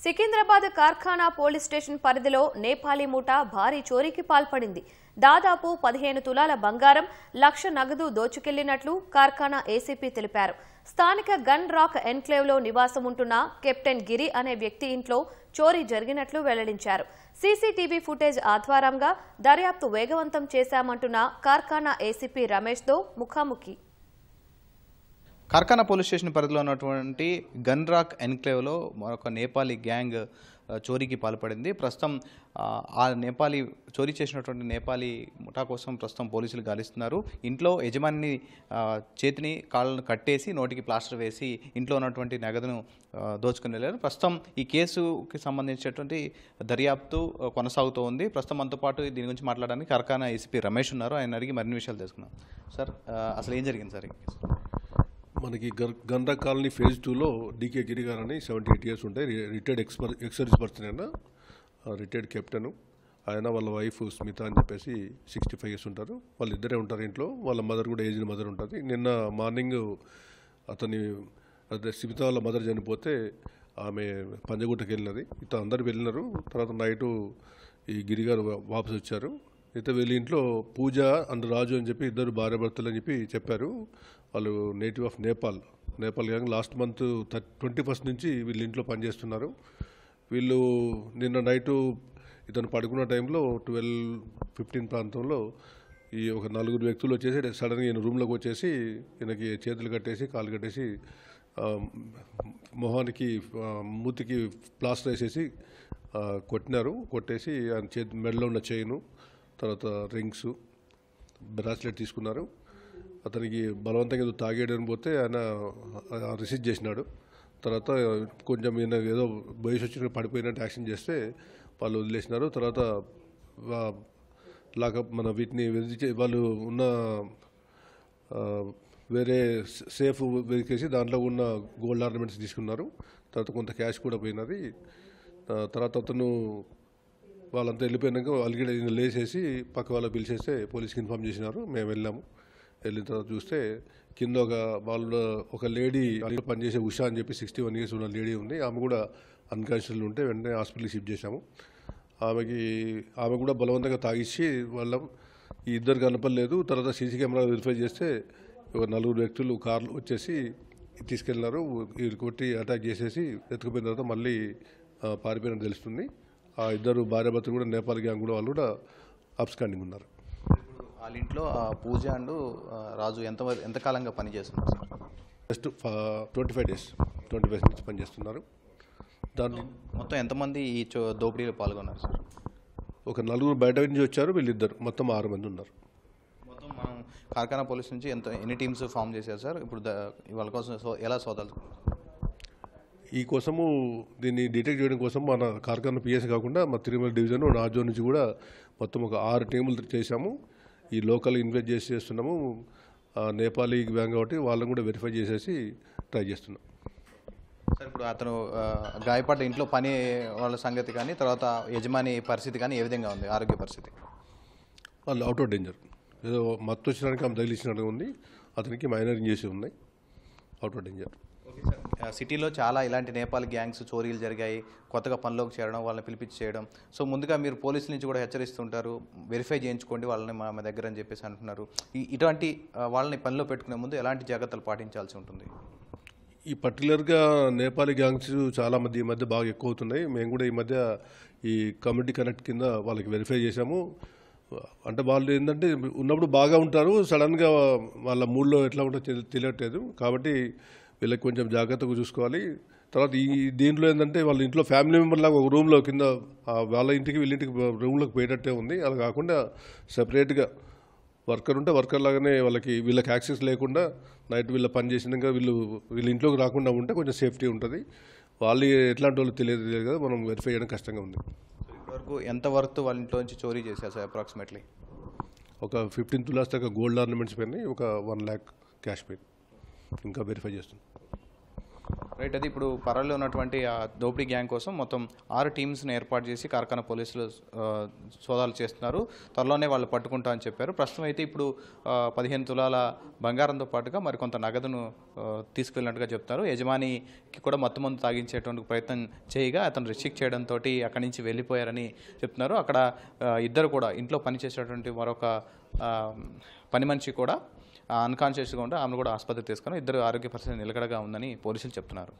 Secunderabad కార్ఖానా police station పరిధిలో నేపాలీ ముఠా భారీ చోరీకి పాల్పడింది. దాదాపు 15 తులాల బంగారం, 1,00,000 నగదు దోచుకెళ్లినట్లు కార్ఖానా ఏసీపీ తెలిపారు. స్థానిక గన్ రాక్ ఎన్క్లేవ్లో నివాసం ఉంటున్న కెప్టెన్ గిరి అనే వ్యక్తి ఇంట్లో చోరీ జరిగినట్లు వెల్లడించారు. సీసీటీవీ ఫుటేజ్ ఆధారంగా దర్యాప్తు వేగవంతం చేశామంటున్న కార్ఖానా ఏసీపీ రమేష్తో ముఖాముఖి. కార్ఖానా పోలీస్ స్టేషన్ పరిధిలో ఉన్నటువంటి గన్ రాక్ ఎన్క్లేవ్లో మరొక నేపాలీ గ్యాంగ్ చోరీకి పాల్పడింది. ప్రస్తుతం ఆ నేపాలీ చోరీ చేసినటువంటి నేపాలీ ముఠా కోసం ప్రస్తుతం పోలీసులు గాలిస్తున్నారు. ఇంట్లో యజమాని చేతిని కాళ్ళను కట్టేసి నోటికి ప్లాస్టర్ వేసి ఇంట్లో ఉన్నటువంటి నగదును దోచుకుని వెళ్ళారు. ప్రస్తుతం ఈ కేసుకి సంబంధించినటువంటి దర్యాప్తు కొనసాగుతూ ఉంది. ప్రస్తుతం మనతో పాటు దీని గురించి మాట్లాడడానికి కార్ఖానా ఏసీపీ రమేష్ ఉన్నారు. ఆయన అడిగి మరిన్ని విషయాలు తెలుసుకున్నాం. సార్, అసలు ఏం జరిగింది సార్? మనకి గండ్రా కాలనీ ఫేజ్ 2లో డీకే గిరి గారు అని 78 years ఉంటాయి. రిటైర్డ్ ఎక్స్-సర్వీస్ పర్సన్ అయినా, రిటైర్డ్ కెప్టెన్. ఆయన వాళ్ళ వైఫ్ స్మిత అని చెప్పేసి 65 years ఉంటారు. వాళ్ళు ఇద్దరే ఉంటారు ఇంట్లో. వాళ్ళ మదర్ కూడా ఏజ్డ్ మదర్ ఉంటుంది. నిన్న మార్నింగ్ స్మిత వాళ్ళ మదర్ చనిపోతే ఆమె పంజగుట్టకి వెళ్ళినది. ఇట్లా అందరు వెళ్ళినారు. తర్వాత నైటు ఈ గిరిగారు వాపసు వచ్చారు. అయితే వీళ్ళ ఇంట్లో పూజ అండ్ రాజు అని చెప్పి ఇద్దరు భార్యాభర్తలు అని చెప్పారు. వాళ్ళు native of Nepal gang. Last month 21st నుంచి వీళ్ళ ఇంట్లో పనిచేస్తున్నారు. వీళ్ళు నిన్న నైటు ఇతను పడుకున్న టైంలో 12:15 ప్రాంతంలో ఈ ఒక 4 వ్యక్తులు వచ్చేసి సడన్గా ఈయన రూమ్లోకి వచ్చేసి ఈయనకి చేతులు కట్టేసి కాళ్ళు కట్టేసి మొహానికి మూతికి ప్లాస్టర్ వేసేసి కొట్టేసి ఆయన మెడలో ఉన్న చైను, తర్వాత రింగ్స్, బ్రాస్లెట్ తీసుకున్నారు. అతనికి బలవంతంగా ఏదో తాగేయడానికి పోతే ఆయన రిసీవ్ చేసినాడు. తర్వాత కొంచెం ఈయన ఏదో బయసు వచ్చి పడిపోయినట్టు యాక్షన్ చేస్తే వాళ్ళు వదిలేసినారు. తర్వాత మన వీటిని వాళ్ళు ఉన్న వేరే సేఫ్ వెతికేసి దాంట్లో ఉన్న గోల్డ్ ఆర్నమెంట్స్ తీసుకున్నారు. తర్వాత కొంత క్యాష్ కూడా పోయినది. తర్వాత అతను వాళ్ళంతా వెళ్ళిపోయినాక అలిగిడ లేసేసి పక్క వాళ్ళకి పిలిచేస్తే పోలీస్కి ఇన్ఫార్మ్ చేసినారు. మేము వెళ్ళాము. వెళ్ళిన తర్వాత చూస్తే కింద ఒక లేడీ పనిచేసే ఉషా అని చెప్పి 61 years ఉన్న లేడీ ఉంది. ఆమె కూడా అన్కాన్షియస్ ఉంటే వెంటనే హాస్పిటల్కి షిఫ్ట్ చేశాము. ఆమె కూడా బలవంతంగా తాగిచ్చి ఈ ఇద్దరు కనపడలేదు. తర్వాత సీసీ కెమెరా వెరిఫై చేస్తే ఒక 4 వ్యక్తులు కార్లు వచ్చేసి తీసుకెళ్లినారు. వీరు కొట్టి అటాక్ చేసేసి ఎత్తుకుపోయిన తర్వాత మళ్ళీ పారిపోయినట్టు తెలుస్తుంది. ఆ ఇద్దరు భార్యాభర్తలు కూడా నేపాల్ గ్యాంగ్ కూడా వాళ్ళు కూడా అబ్స్కాండింగ్ ఉన్నారు. వాళ్ళ ఇంట్లో పూజ అండ్ రాజు ఎంతకాలంగా పనిచేస్తున్నారు సార్? జస్ట్ 25 days నుంచి పనిచేస్తున్నారు. దాన్ని మొత్తం ఎంతమంది ఈ దోపిడీలో పాల్గొన్నారు సార్? ఒక 4 బయట నుంచి వచ్చారు. వీళ్ళిద్దరు మొత్తం 6 మంది ఉన్నారు. మొత్తం మనం కార్ఖానా పోలీస్ నుంచి ఎన్ని టీమ్స్ ఫామ్ చేశారు సార్? ఇప్పుడు వాళ్ళ కోసం ఎలా సోదాలు? ఈ కోసము దీన్ని డిటెక్ట్ చేయడం కోసం మన కార్ఖానా పిఎస్ కాకుండా మా తిరుమల డివిజన్ నా జోన్ నుంచి కూడా మొత్తం ఒక 6 టీములు చేశాము. ఈ లోకల్ ఇన్వెస్ట్ చేస్తున్నాము. నేపాలీ బ్యాంక్ కాబట్టి వాళ్ళని కూడా వెరిఫై చేసేసి ట్రై చేస్తున్నాం. సార్, ఇప్పుడు అతను గాయపడ్డ ఇంట్లో పని వాళ్ళ సంగతి కానీ తర్వాత యజమాని పరిస్థితి కానీ ఏ విధంగా ఉంది? ఆరోగ్య పరిస్థితి? వాళ్ళు అవుట్ ఆఫ్ డేంజర్. ఏదో మత్తు వచ్చడానికి ఆమె తగిలించినట్టుగా ఉంది. అతనికి మైనర్ ఇంజరీస్ ఉన్నాయి. Out of danger. సిటీలో చాలా ఇలాంటి నేపాల్ గ్యాంగ్స్ చోరీలు జరిగాయి. కొత్తగా పనిలోకి చేరడం, వాళ్ళని పిలిపించి చేయడం. సో ముందుగా మీరు పోలీసుల నుంచి కూడా హెచ్చరిస్తుంటారు, వెరిఫై చేయించుకోండి వాళ్ళని మా దగ్గర అని చెప్పేసి అంటున్నారు. ఇటువంటి వాళ్ళని పనిలో పెట్టుకునే ముందు ఎలాంటి జాగ్రత్తలు పాటించాల్సి ఉంటుంది? ఈ పర్టికులర్గా నేపాలీ గ్యాంగ్స్ చాలా మంది ఈ మధ్య బాగా ఎక్కువ అవుతున్నాయి. మేము కూడా ఈ మధ్య ఈ కమ్యూనిటీ కనెక్ట్ కింద వాళ్ళకి వెరిఫై చేశాము. అంటే వాళ్ళు ఏంటంటే ఉన్నప్పుడు బాగా ఉంటారు, సడన్గా వాళ్ళ మూడ్లో ఎట్లా ఉంటుందో తెలియట్లేదు. కాబట్టి వీళ్ళకి కొంచెం జాగ్రత్తగా చూసుకోవాలి. తర్వాత దీంట్లో ఏంటంటే వాళ్ళ ఇంట్లో ఫ్యామిలీ మెంబర్ లాగా ఒక రూమ్లో కింద వాళ్ళ ఇంటికి వీళ్ళింటికి రూమ్లోకి పోయేటట్టే ఉంది. అలా కాకుండా సపరేట్గా వర్కర్ ఉంటే వర్కర్ లాగానే వీళ్ళకి యాక్సెస్ లేకుండా నైట్ వీళ్ళ పని చేసినాక వీళ్ళ ఇంట్లోకి రాకుండా ఉంటే కొంచెం సేఫ్టీ ఉంటుంది. వాళ్ళు ఎట్లాంటి వాళ్ళు తెలియదు కదా, మనం వెరిఫై చేయడం కష్టంగా ఉంది. ఇప్పటివరకు ఎంత వర్త్ వాళ్ళ ఇంట్లో నుంచి చోరీ చేశారు సార్? అప్రాక్సిమేట్లీ ఒక 15 tulas దాకా గోల్డ్ ఆర్నమెంట్స్ పోయినాయి. ఒక 1 lakh క్యాష్ పోయింది. ఇంకా వెరిఫై చేస్తున్నాం. రైట్, అది ఇప్పుడు పరాల్లో ఉన్నటువంటి ఆ దోపిడీ గ్యాంగ్ కోసం మొత్తం 6 టీమ్స్ని ఏర్పాటు చేసి కార్ఖానా పోలీసులు సోదాలు చేస్తున్నారు. త్వరలోనే వాళ్ళు పట్టుకుంటా అని చెప్పారు. ప్రస్తుతం అయితే ఇప్పుడు 15 తులాల బంగారంతో పాటుగా మరికొంత నగదును తీసుకువెళ్ళినట్టుగా చెప్తారు. యజమానికి కూడా మొత్తం మందు తాగించేటువంటి ప్రయత్నం చేయగా అతను రిస్ట్రిక్ట్ చేయడంతో అక్కడి నుంచి వెళ్ళిపోయారని చెప్తున్నారు. అక్కడ ఇద్దరు కూడా ఇంట్లో పనిచేసేటువంటి మరొక పని మనిషి కూడా అన్కాన్షియస్గా ఉంటే ఆమెను కూడా ఆసుపత్రికి తీసుకుని ఇద్దరు ఆరోగ్య పరిస్థితి నిలకడగా ఉందని పోలీసులు చెప్తున్నారు.